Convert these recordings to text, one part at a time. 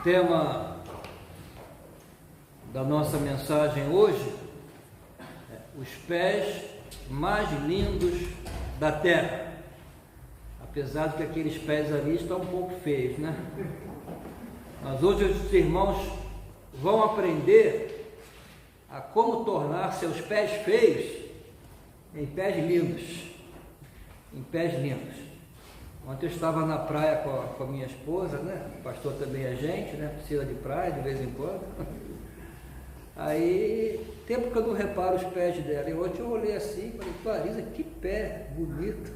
tema da nossa mensagem hoje é os pés mais lindos da terra. Apesar de que aqueles pés ali estão um pouco feios, né? Mas hoje os irmãos vão aprender a como tornar seus pés feios em pés lindos. Em pés lindos. Ontem eu estava na praia com a minha esposa, né? O pastor também é gente, né? Precisa de praia de vez em quando. Aí, tempo que eu não reparo os pés dela. E ontem eu olhei assim e falei, Clarisa, que pé bonito.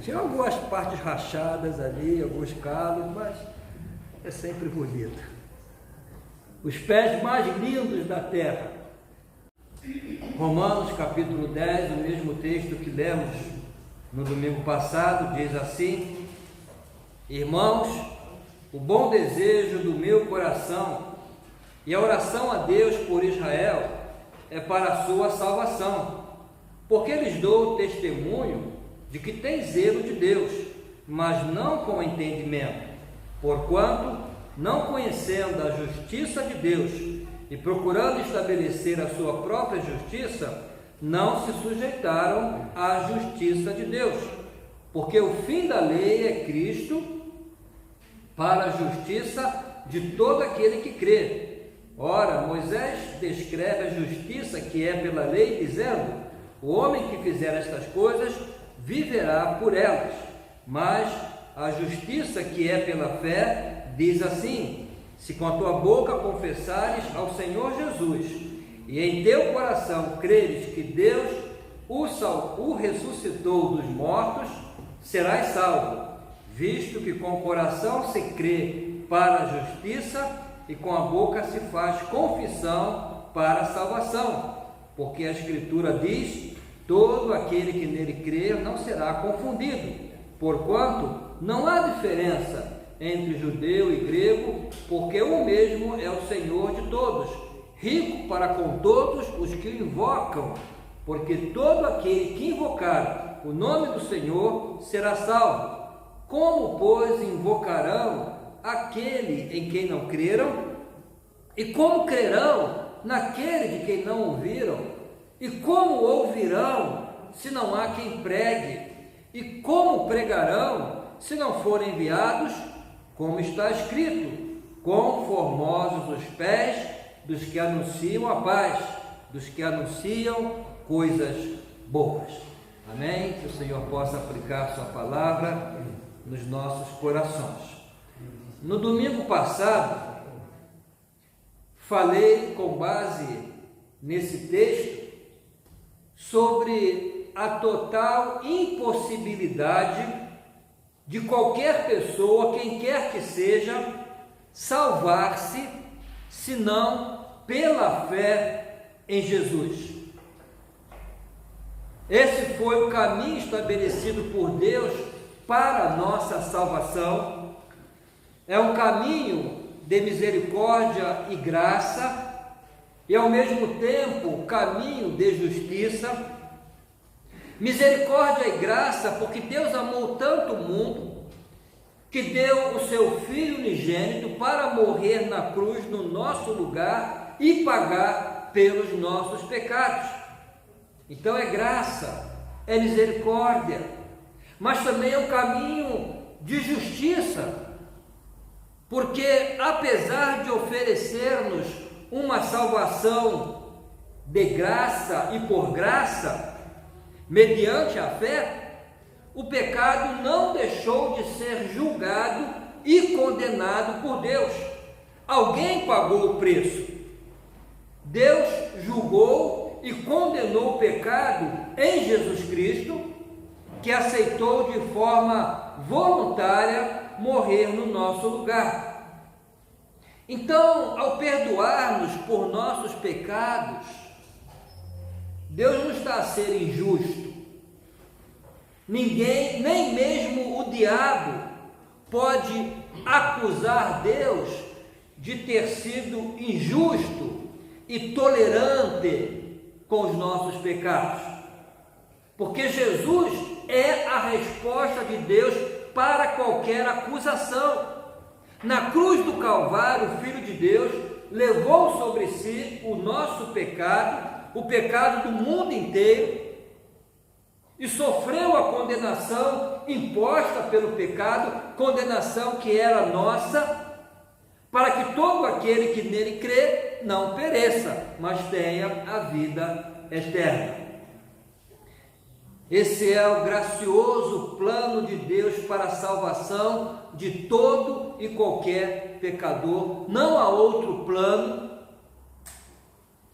Tinha algumas partes rachadas ali, alguns calos, mas é sempre bonito. Os pés mais lindos da terra. Romanos capítulo 10, o mesmo texto que lemos no domingo passado, diz assim: irmãos, o bom desejo do meu coração e a oração a Deus por Israel é para a sua salvação, porque lhes dou testemunho de que tem zelo de Deus, mas não com entendimento, porquanto, não conhecendo a justiça de Deus e procurando estabelecer a sua própria justiça, não se sujeitaram à justiça de Deus, porque o fim da lei é Cristo para a justiça de todo aquele que crê. Ora, Moisés descreve a justiça que é pela lei, dizendo: o homem que fizer estas coisas viverá por elas. Mas a justiça que é pela fé diz assim: se com a tua boca confessares ao Senhor Jesus e em teu coração creres que Deus o ressuscitou dos mortos, serás salvo, visto que com o coração se crê para a justiça e com a boca se faz confissão para a salvação, porque a Escritura diz: todo aquele que nele crer não será confundido, porquanto não há diferença entre judeu e grego, porque o mesmo é o Senhor de todos, rico para com todos os que o invocam, porque todo aquele que invocar o nome do Senhor será salvo. Como, pois, invocarão aquele em quem não creram? E como crerão naquele de quem não ouviram? E como ouvirão se não há quem pregue? E como pregarão se não forem enviados? Como está escrito: quão formosos os pés dos que anunciam a paz, dos que anunciam coisas boas. Amém? Que o Senhor possa aplicar sua palavra nos nossos corações. No domingo passado, falei com base nesse texto sobre a total impossibilidade de qualquer pessoa, quem quer que seja, salvar-se senão pela fé em Jesus. Esse foi o caminho estabelecido por Deus para a nossa salvação. É um caminho de misericórdia e graça, e ao mesmo tempo caminho de justiça. Misericórdia e graça, porque Deus amou tanto o mundo que deu o seu Filho unigênito para morrer na cruz no nosso lugar e pagar pelos nossos pecados. Então é graça, é misericórdia, mas também é um caminho de justiça, porque apesar de oferecer-nos uma salvação de graça e por graça, mediante a fé, o pecado não deixou de ser julgado e condenado por Deus. Alguém pagou o preço. Deus julgou e condenou o pecado em Jesus Cristo, que aceitou de forma voluntária morrer no nosso lugar. Então, ao perdoar-nos por nossos pecados, Deus não está a ser injusto. Ninguém, nem mesmo o diabo, pode acusar Deus de ter sido injusto e tolerante com os nossos pecados, porque Jesus é a resposta de Deus para qualquer acusação. Na cruz do Calvário, o Filho de Deus levou sobre si o nosso pecado, o pecado do mundo inteiro, e sofreu a condenação imposta pelo pecado, condenação que era nossa, para que todo aquele que nele crê não pereça, mas tenha a vida eterna. Esse é o gracioso plano de Deus para a salvação de todo e qualquer pecador. Não há outro plano,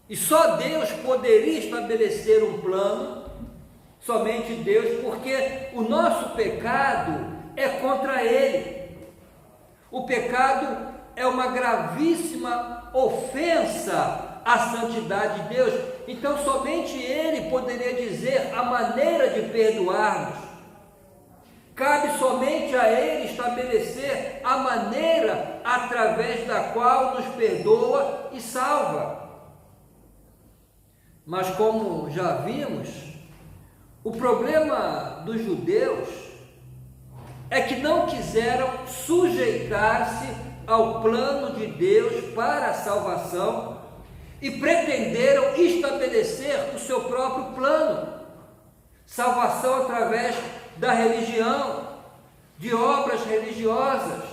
e só Deus poderia estabelecer um plano, somente Deus, porque o nosso pecado é contra Ele. O pecado é uma gravíssima ofensa à santidade de Deus, então somente Ele poderia dizer a maneira de perdoar-nos. Cabe somente a Ele estabelecer a maneira através da qual nos perdoa e salva. Mas como já vimos, o problema dos judeus é que não quiseram sujeitar-se ao plano de Deus para a salvação e pretenderam estabelecer o seu próprio plano. Salvação através da religião, de obras religiosas,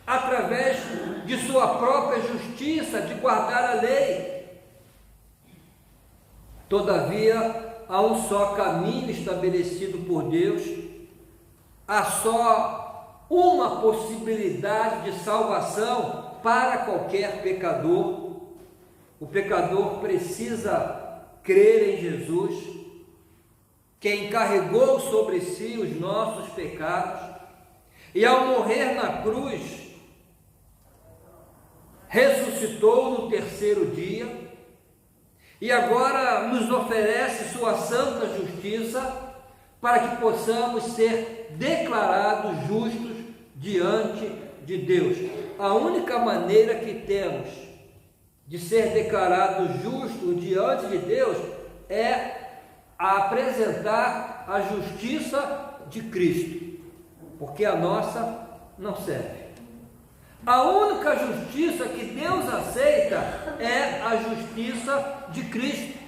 através de sua própria justiça, de guardar a lei. Todavia, há um só caminho estabelecido por Deus, há só uma possibilidade de salvação para qualquer pecador. O pecador precisa crer em Jesus, quem carregou sobre si os nossos pecados, e ao morrer na cruz, ressuscitou no terceiro dia, e agora nos oferece sua santa justiça, para que possamos ser declarados justos diante de Deus. A única maneira que temos de ser declarados justos diante de Deus é apresentar a justiça de Cristo, porque a nossa não serve. A única justiça que Deus aceita é a justiça de Cristo.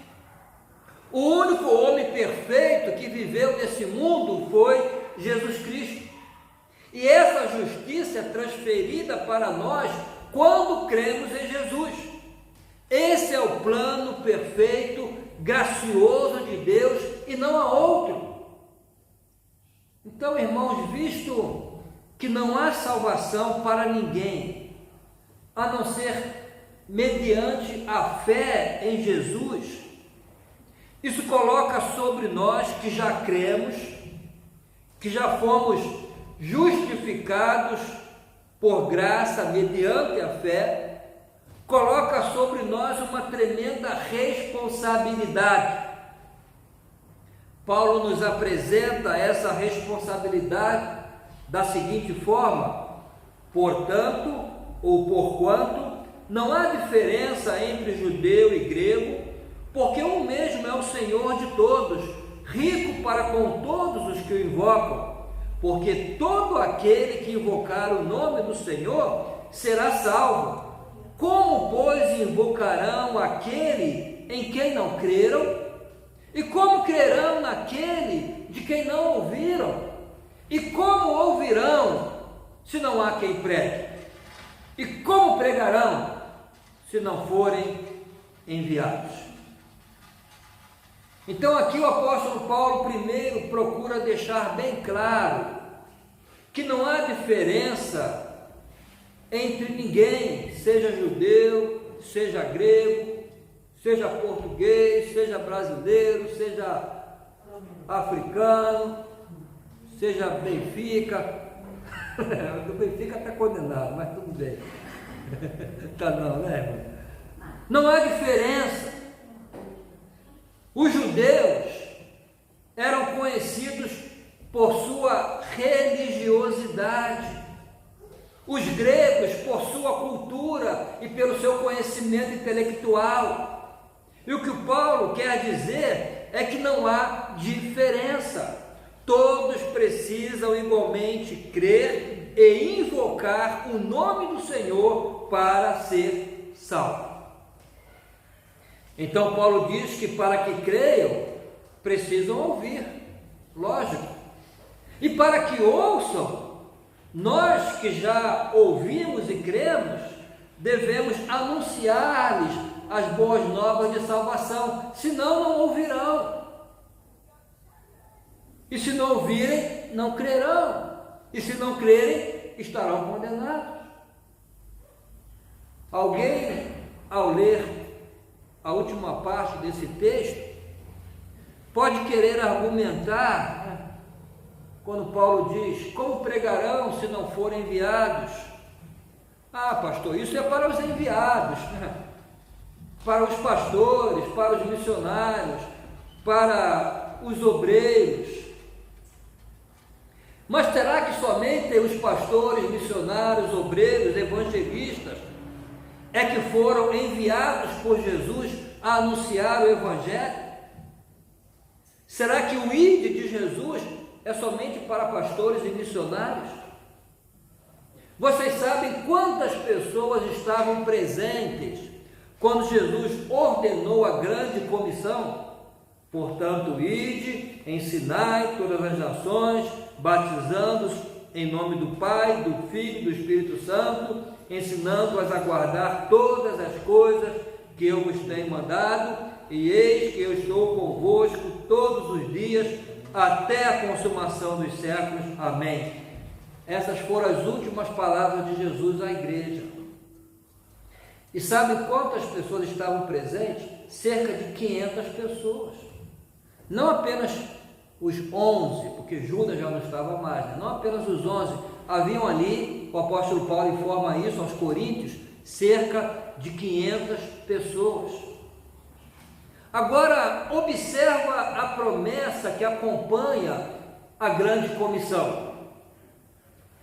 O único homem perfeito que viveu nesse mundo foi Jesus Cristo. E essa justiça é transferida para nós quando cremos em Jesus. Esse é o plano perfeito, gracioso de Deus, e não há outro. Então, irmãos, visto que não há salvação para ninguém, a não ser mediante a fé em Jesus, isso coloca sobre nós que já cremos, que já fomos justificados por graça mediante a fé, coloca sobre nós uma tremenda responsabilidade. Paulo nos apresenta essa responsabilidade da seguinte forma: portanto, ou porquanto, não há diferença entre judeu e grego, porque um mesmo é o Senhor de todos, rico para com todos os que o invocam, porque todo aquele que invocar o nome do Senhor será salvo. Como, pois, invocarão aquele em quem não creram? E como crerão naquele de quem não ouviram? E como ouvirão se não há quem pregue? E como pregarão se não forem enviados? Então aqui o apóstolo Paulo primeiro procura deixar bem claro que não há diferença entre ninguém, seja judeu, seja grego, seja português, seja brasileiro, seja africano, seja Benfica. O Benfica está condenado, mas tudo bem. Tá não, né, irmão? Não há diferença. Os judeus eram conhecidos por sua religiosidade, os gregos por sua cultura e pelo seu conhecimento intelectual. E o que o Paulo quer dizer é que não há diferença. Todos precisam igualmente crer e invocar o nome do Senhor para ser salvo. Então Paulo diz que para que creiam, precisam ouvir, lógico. E para que ouçam, nós que já ouvimos e cremos, devemos anunciar-lhes as boas novas de salvação, senão não ouvirão. E se não ouvirem, não crerão. E se não crerem, estarão condenados. Alguém, ao ler a última parte desse texto, pode querer argumentar, quando Paulo diz: como pregarão se não forem enviados? Ah, pastor, isso é para os enviados, para os pastores, para os missionários, para os obreiros. Mas será que somente os pastores, missionários, obreiros, evangelistas é que foram enviados por Jesus a anunciar o Evangelho? Será que o ide de Jesus é somente para pastores e missionários? Vocês sabem quantas pessoas estavam presentes quando Jesus ordenou a grande comissão? Portanto, ide, ensinai todas as nações, batizando-os em nome do Pai, do Filho e do Espírito Santo, ensinando-as a guardar todas as coisas que eu vos tenho mandado, e eis que eu estou convosco todos os dias, até a consumação dos séculos. Amém. Essas foram as últimas palavras de Jesus à igreja. E sabe quantas pessoas estavam presentes? Cerca de 500 pessoas. Não apenas os 11, porque Judas já não estava mais, né? Não apenas os 11, haviam ali, o apóstolo Paulo informa isso aos Coríntios, cerca de 500 pessoas. Agora, observa a promessa que acompanha a grande comissão: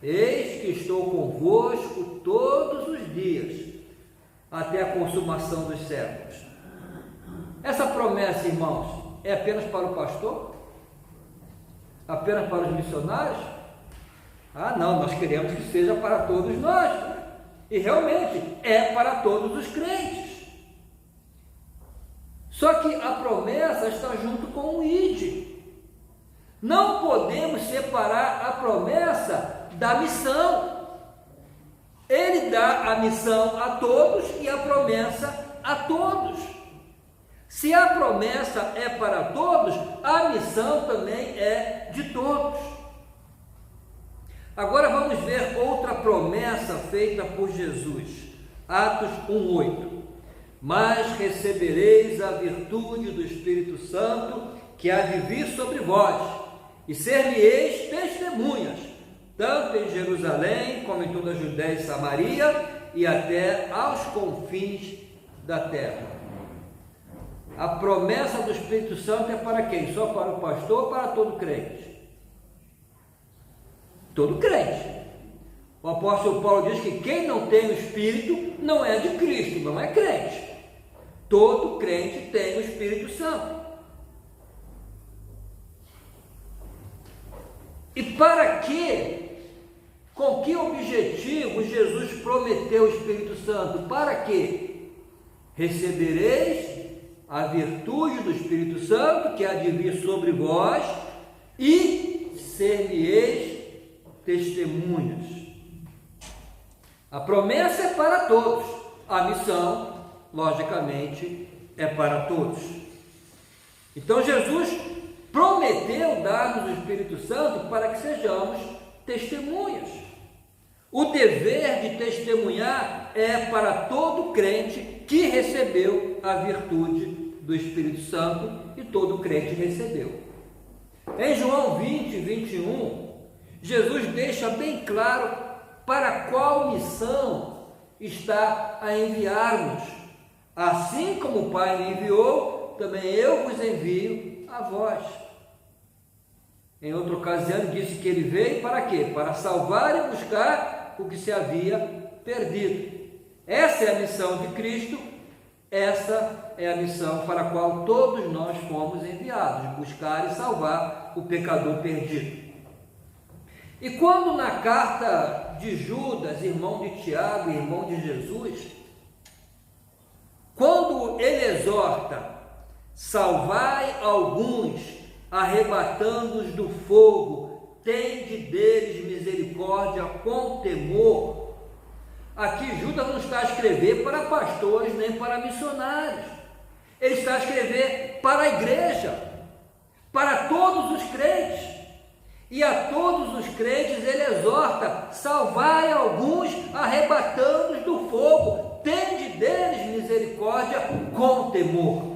eis que estou convosco todos os dias, até a consumação dos séculos. Essa promessa, irmãos, é apenas para o pastor? Apenas para os missionários? Ah, não, nós queremos que seja para todos nós, né? E realmente é para todos os crentes. Só que a promessa está junto com o ide. Não podemos separar a promessa da missão. Ele dá a missão a todos e a promessa a todos. Se a promessa é para todos, a missão também é de todos. Agora vamos ver outra promessa feita por Jesus. Atos 1:8. Mas recebereis a virtude do Espírito Santo, que há de vir sobre vós, e ser-me-eis testemunhas, tanto em Jerusalém, como em toda a Judéia e Samaria, e até aos confins da terra. A promessa do Espírito Santo é para quem? Só para o pastor ou para todo crente? Todo crente. O apóstolo Paulo diz que quem não tem o Espírito não é de Cristo, não é crente. Todo crente tem o Espírito Santo. E para que? Com que objetivo Jesus prometeu o Espírito Santo? Para que? Recebereis a virtude do Espírito Santo, que há de vir sobre vós, e ser-me-eis testemunhas. A promessa é para todos, a missão, logicamente, é para todos. Então Jesus prometeu dar-nos o Espírito Santo para que sejamos testemunhas. O dever de testemunhar é para todo crente que recebeu a virtude do Espírito Santo, e todo crente recebeu. Em João 20:21, Jesus deixa bem claro para qual missão está a enviar-nos. Assim como o Pai me enviou, também eu vos envio a vós. Em outra ocasião, disse que ele veio para quê? Para salvar e buscar o que se havia perdido. Essa é a missão de Cristo, essa é a missão para a qual todos nós fomos enviados, buscar e salvar o pecador perdido. E quando na carta de Judas, irmão de Tiago, irmão de Jesus, quando ele exorta: salvai alguns, arrebatando-os do fogo, tende deles misericórdia com temor. Aqui Judas não está a escrever para pastores nem para missionários, ele está a escrever para a igreja, para todos os crentes. E a todos os crentes ele exorta: salvai alguns, arrebatando-os do fogo, tende deles misericórdia com temor.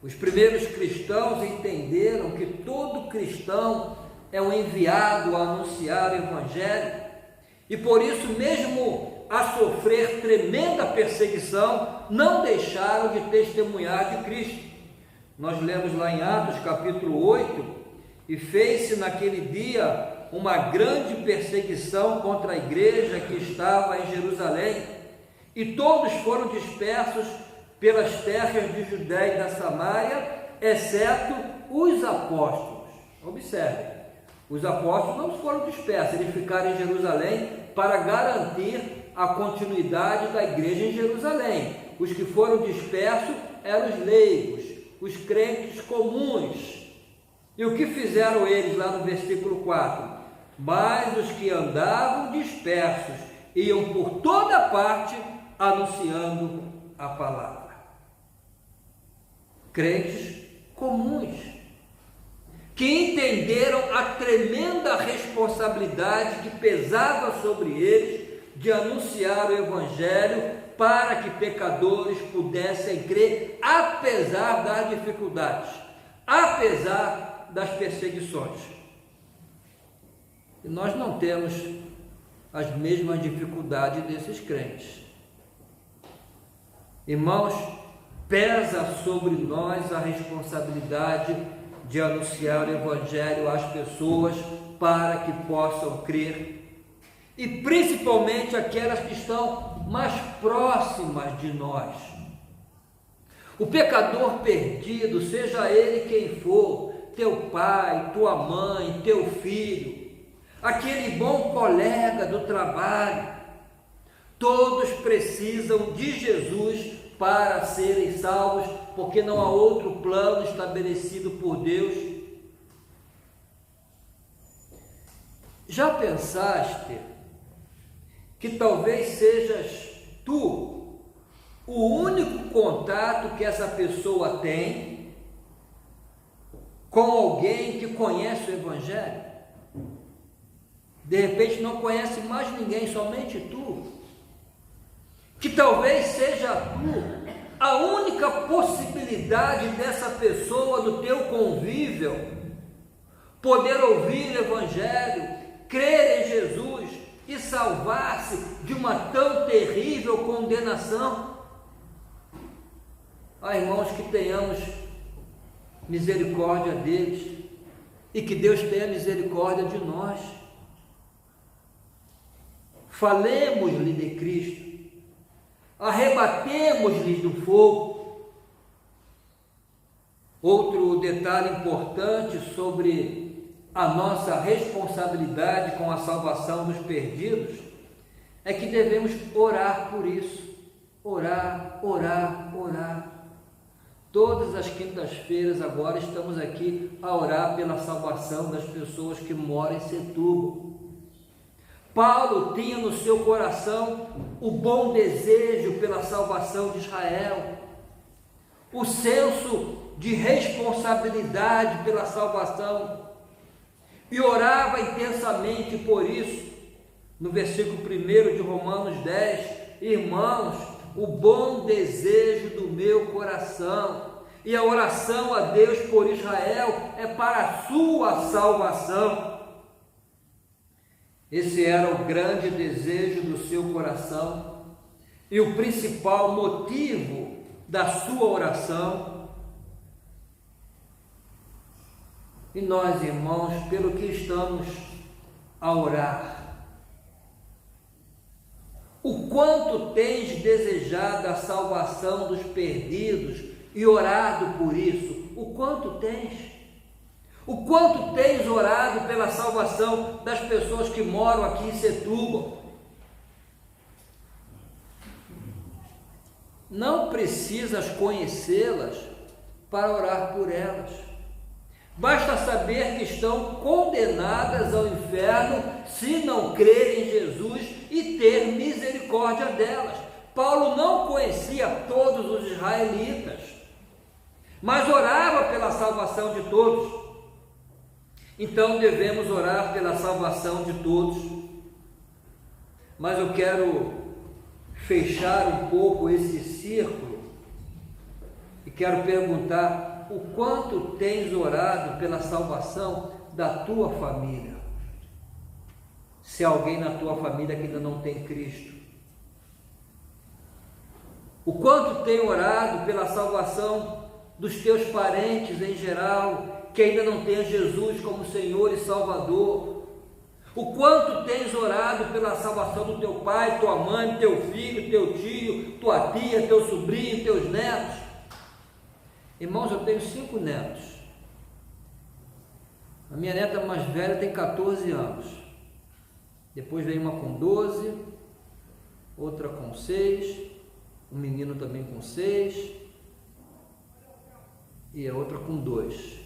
Os primeiros cristãos entenderam que todo cristão é um enviado a anunciar o Evangelho, e por isso, mesmo a sofrer tremenda perseguição, não deixaram de testemunhar de Cristo. Nós lemos lá em Atos capítulo 8, e fez-se naquele dia uma grande perseguição contra a igreja que estava em Jerusalém, e todos foram dispersos pelas terras de Judéia e da Samária, exceto os apóstolos. Observe, os apóstolos não foram dispersos, eles ficaram em Jerusalém para garantir a continuidade da igreja em Jerusalém. Os que foram dispersos eram os leigos, os crentes comuns. E o que fizeram eles lá no versículo 4? Mas os que andavam dispersos iam por toda parte anunciando a palavra. Crentes comuns, que entenderam a tremenda responsabilidade que pesava sobre eles de anunciar o Evangelho para que pecadores pudessem crer, apesar das dificuldades, apesar das perseguições. E nós não temos as mesmas dificuldades desses crentes. Irmãos, pesa sobre nós a responsabilidade de anunciar o Evangelho às pessoas para que possam crer, e principalmente aquelas que estão mais próximas de nós. O pecador perdido, seja ele quem for, teu pai, tua mãe, teu filho, aquele bom colega do trabalho, todos precisam de Jesus para serem salvos, porque não há outro plano estabelecido por Deus. Já pensaste que talvez sejas tu o único contato que essa pessoa tem com alguém que conhece o Evangelho? De repente não conhece mais ninguém, somente tu. Que talvez seja tu a única possibilidade dessa pessoa, do teu convívio, poder ouvir o Evangelho, crer em Jesus e salvar-se de uma tão terrível condenação. Irmãos, que tenhamos misericórdia deles e que Deus tenha misericórdia de nós. Falemos-lhe de Cristo, arrebatemos-lhes do fogo. Outro detalhe importante sobre a nossa responsabilidade com a salvação dos perdidos é que devemos orar por isso. Orar, orar, orar. Todas as quintas-feiras agora estamos aqui a orar pela salvação das pessoas que moram em Setúbal. Paulo tinha no seu coração o bom desejo pela salvação de Israel, o senso de responsabilidade pela salvação, e orava intensamente por isso. No versículo 1 de Romanos 10, irmãos, o bom desejo do meu coração e a oração a Deus por Israel é para a sua salvação. Esse era o grande desejo do seu coração e o principal motivo da sua oração. E nós, irmãos, pelo que estamos a orar, o quanto tens desejado a salvação dos perdidos e orado por isso? O quanto tens? O quanto tens orado pela salvação das pessoas que moram aqui em Setúbal? Não precisas conhecê-las para orar por elas. Basta saber que estão condenadas ao inferno se não crerem em Jesus e ter misericórdia delas. Paulo não conhecia todos os israelitas, mas orava pela salvação de todos. Então devemos orar pela salvação de todos. Mas eu quero fechar um pouco esse círculo e quero perguntar: o quanto tens orado pela salvação da tua família? Se há alguém na tua família que ainda não tem Cristo. O quanto tem orado pela salvação dos teus parentes em geral, que ainda não tem Jesus como Senhor e Salvador? O quanto tens orado pela salvação do teu pai, tua mãe, teu filho, teu tio, tua tia, teu sobrinho, teus netos? Irmãos, eu tenho 5 netos. A minha neta mais velha tem 14 anos. Depois vem uma com 12, outra com 6, um menino também com 6 e a outra com 2.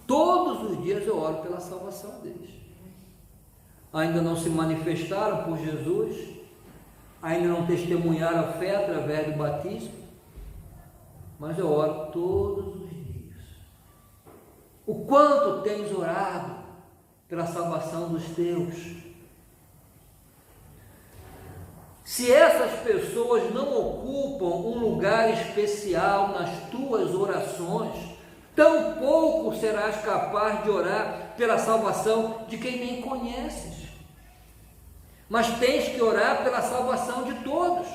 Todos os dias eu oro pela salvação deles. Ainda não se manifestaram por Jesus, ainda não testemunharam a fé através do batismo, mas eu oro todos os dias. O quanto tens orado pela salvação dos teus? Se essas pessoas não ocupam um lugar especial nas tuas orações, tampouco serás capaz de orar pela salvação de quem nem conheces. Mas tens que orar pela salvação de todos.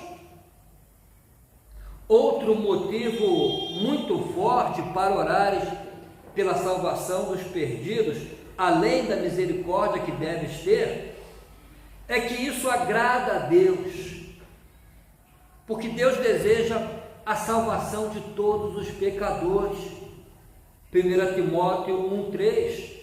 Outro motivo muito forte para orares pela salvação dos perdidos, além da misericórdia que deves ter, é que isso agrada a Deus, porque Deus deseja a salvação de todos os pecadores. 1 Timóteo 1,3: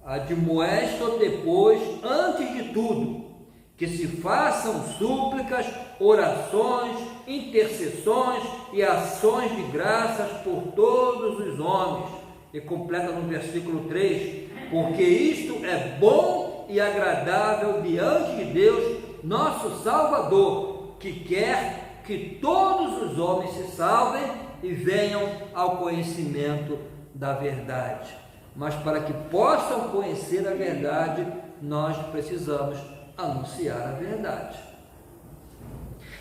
admoesta depois, antes de tudo, que se façam súplicas, orações, intercessões e ações de graças por todos os homens. E completa no versículo 3: porque isto é bom e agradável diante de Deus, nosso Salvador, que quer que todos os homens se salvem e venham ao conhecimento da verdade. Mas para que possam conhecer a verdade, nós precisamos anunciar a verdade.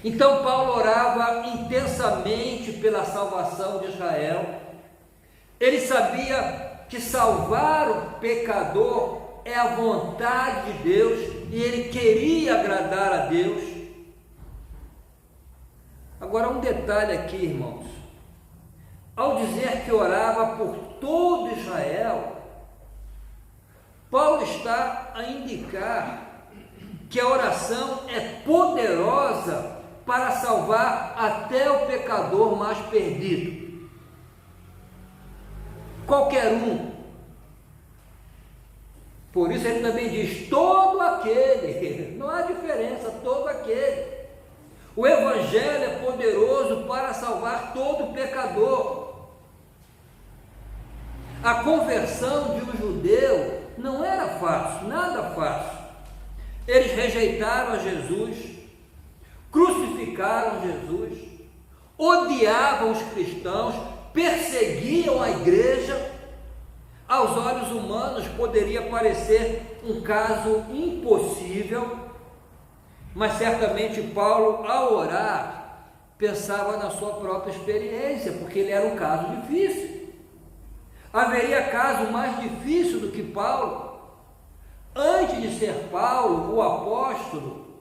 Então Paulo orava intensamente pela salvação de Israel. Ele sabia que salvar o pecador é a vontade de Deus e ele queria agradar a Deus. Agora, um detalhe aqui, irmãos: ao dizer que orava por todo Israel, Paulo está a indicar que a oração é poderosa para salvar até o pecador mais perdido. Qualquer um. Por isso ele também diz: todo aquele. Não há diferença, todo aquele. O Evangelho é poderoso para salvar todo pecador. A conversão de um judeu não era fácil, nada fácil. Eles rejeitaram a Jesus, crucificaram Jesus, odiavam os cristãos, perseguiam a igreja. Aos olhos humanos poderia parecer um caso impossível, mas certamente Paulo, ao orar, pensava na sua própria experiência, porque ele era um caso difícil. Haveria caso mais difícil do que Paulo? Antes de ser Paulo, o apóstolo,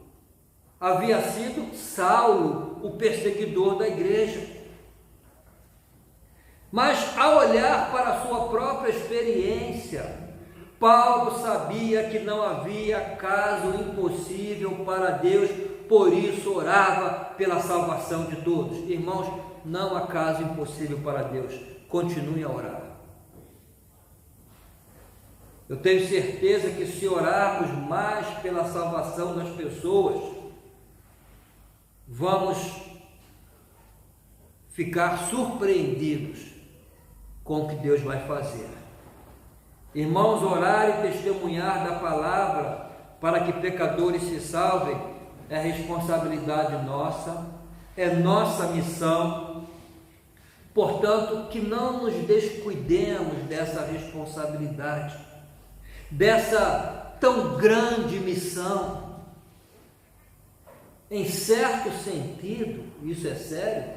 havia sido Saulo, o perseguidor da igreja. Mas ao olhar para a sua própria experiência, Paulo sabia que não havia caso impossível para Deus, por isso orava pela salvação de todos. Irmãos, não há caso impossível para Deus. Continue a orar. Eu tenho certeza que se orarmos mais pela salvação das pessoas, vamos ficar surpreendidos com o que Deus vai fazer. Irmãos, orar e testemunhar da palavra para que pecadores se salvem é responsabilidade nossa, é nossa missão. Portanto, que não nos descuidemos dessa responsabilidade, dessa tão grande missão. Em certo sentido, isso é sério,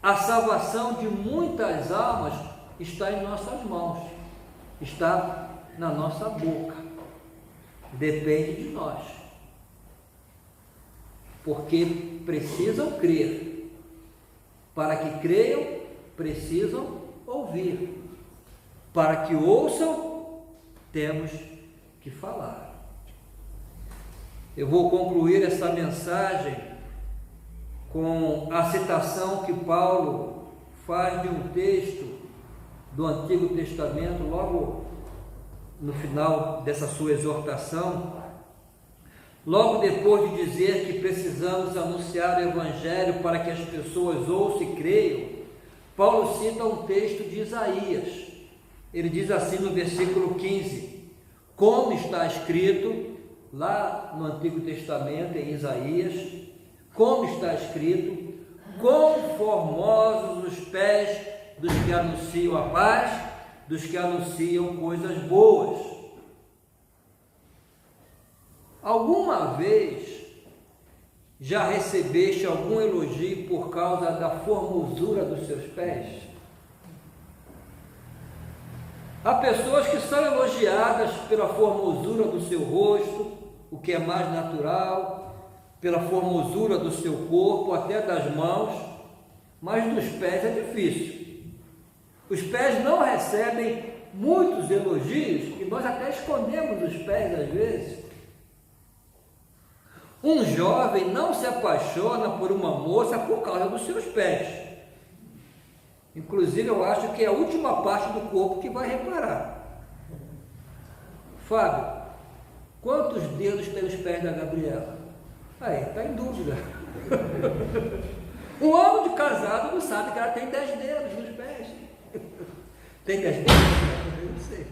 a salvação de muitas almas está em nossas mãos, está na nossa boca, depende de nós, porque precisam crer. Para que creiam, precisam ouvir. Para que ouçam, temos que falar. Eu vou concluir essa mensagem com a citação que Paulo faz de um texto do Antigo Testamento, logo no final dessa sua exortação, logo depois de dizer que precisamos anunciar o Evangelho para que as pessoas ouçam e creiam. Paulo cita um texto de Isaías. Ele diz assim no versículo 15: como está escrito lá no Antigo Testamento, em Isaías, como está escrito: quão formosos os pés dos que anunciam a paz, dos que anunciam coisas boas. Alguma vez já recebeste algum elogio por causa da formosura dos seus pés? Há pessoas que são elogiadas pela formosura do seu rosto, o que é mais natural, pela formosura do seu corpo, até das mãos, mas dos pés é difícil. Os pés não recebem muitos elogios e nós até escondemos os pés às vezes. Um jovem não se apaixona por uma moça por causa dos seus pés. Inclusive, eu acho que é a última parte do corpo que vai reparar. Fábio, quantos dedos tem os pés da Gabriela? Aí, está em dúvida. Um ano de casado não sabe que ela tem 10 dedos nos pés. Tem 10 dedos? Eu não sei.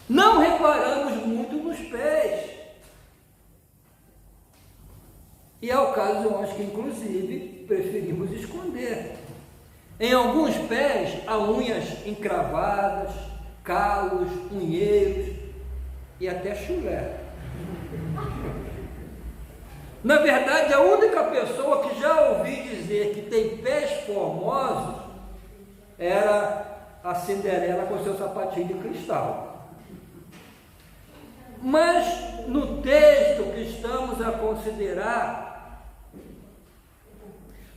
Não reparamos muito nos pés. E há ocasiões que, inclusive, preferimos esconder. Em alguns pés há unhas encravadas, calos, unheiros e até chulé. Na verdade, a única pessoa que já ouvi dizer que tem pés formosos era a Cinderela com seu sapatinho de cristal. Mas no texto que estamos a considerar,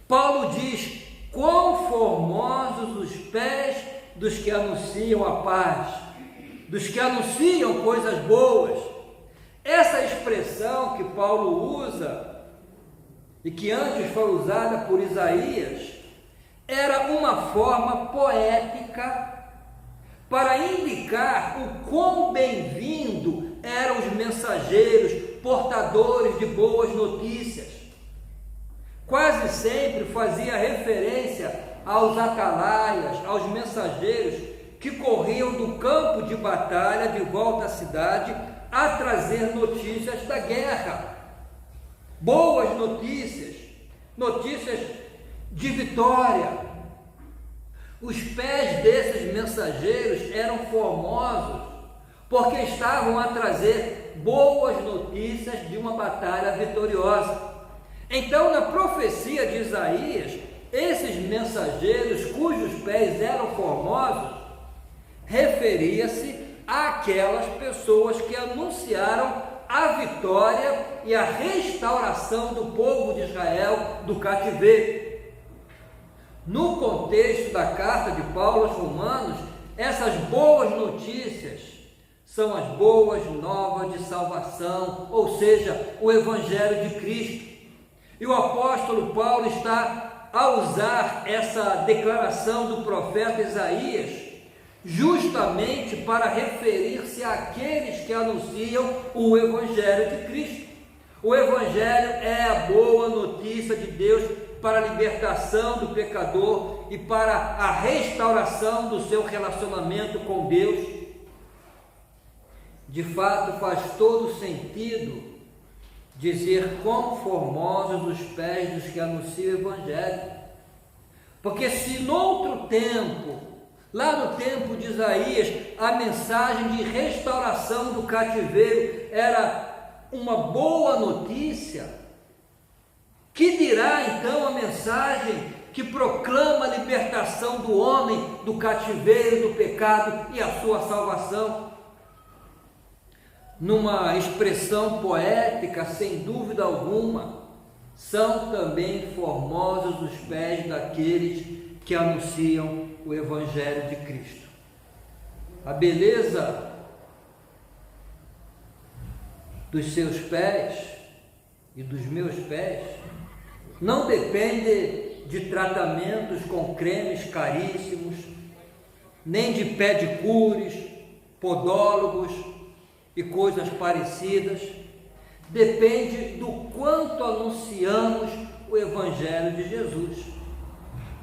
Paulo diz: quão formosos os pés dos que anunciam a paz, dos que anunciam coisas boas. Essa expressão que Paulo usa e que antes foi usada por Isaías era uma forma poética para indicar o quão bem-vindo eram os mensageiros, portadores de boas notícias. Quase sempre fazia referência aos atalaias, aos mensageiros que corriam do campo de batalha de volta à cidade a trazer notícias da guerra, boas notícias, notícias de vitória. Os pés desses mensageiros eram formosos porque estavam a trazer boas notícias de uma batalha vitoriosa. Então, na profecia de Isaías, esses mensageiros cujos pés eram formosos, referia-se àquelas pessoas que anunciaram a vitória e a restauração do povo de Israel do cativeiro. No contexto da carta de Paulo aos Romanos, essas boas notícias são as boas novas de salvação, ou seja, o Evangelho de Cristo. E o apóstolo Paulo está a usar essa declaração do profeta Isaías justamente para referir-se àqueles que anunciam o Evangelho de Cristo. O Evangelho é a boa notícia de Deus para a libertação do pecador e para a restauração do seu relacionamento com Deus. De fato, faz todo sentido dizer quão formosos os pés dos que anunciam o Evangelho. Porque se no outro tempo, lá no tempo de Isaías, a mensagem de restauração do cativeiro era uma boa notícia, que dirá então a mensagem que proclama a libertação do homem do cativeiro do pecado e a sua salvação? Numa expressão poética, sem dúvida alguma, são também formosos os pés daqueles que anunciam o Evangelho de Cristo. A beleza dos seus pés e dos meus pés não depende de tratamentos com cremes caríssimos, nem de pedicures, podólogos e coisas parecidas. Depende do quanto anunciamos o Evangelho de Jesus,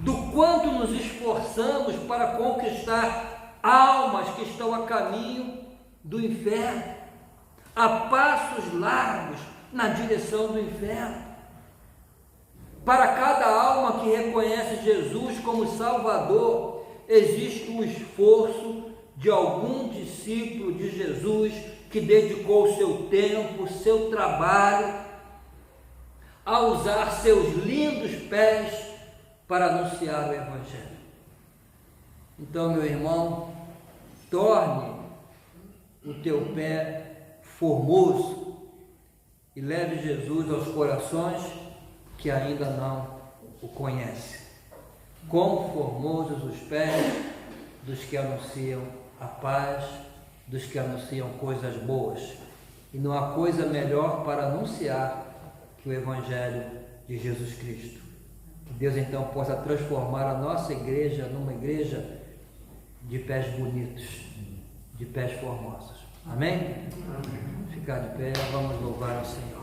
do quanto nos esforçamos para conquistar almas que estão a caminho do inferno, a passos largos na direção do inferno. Para cada alma que reconhece Jesus como Salvador, existe um esforço de algum discípulo de Jesus que dedicou seu tempo, seu trabalho a usar seus lindos pés para anunciar o Evangelho. Então, meu irmão, torne o teu pé formoso e leve Jesus aos corações que ainda não o conhecem. Quão formosos os pés dos que anunciam a paz, dos que anunciam coisas boas. E não há coisa melhor para anunciar que o Evangelho de Jesus Cristo. Que Deus então possa transformar a nossa igreja numa igreja de pés bonitos, de pés formosos. Amém? Amém. Ficar de pé, vamos louvar ao Senhor.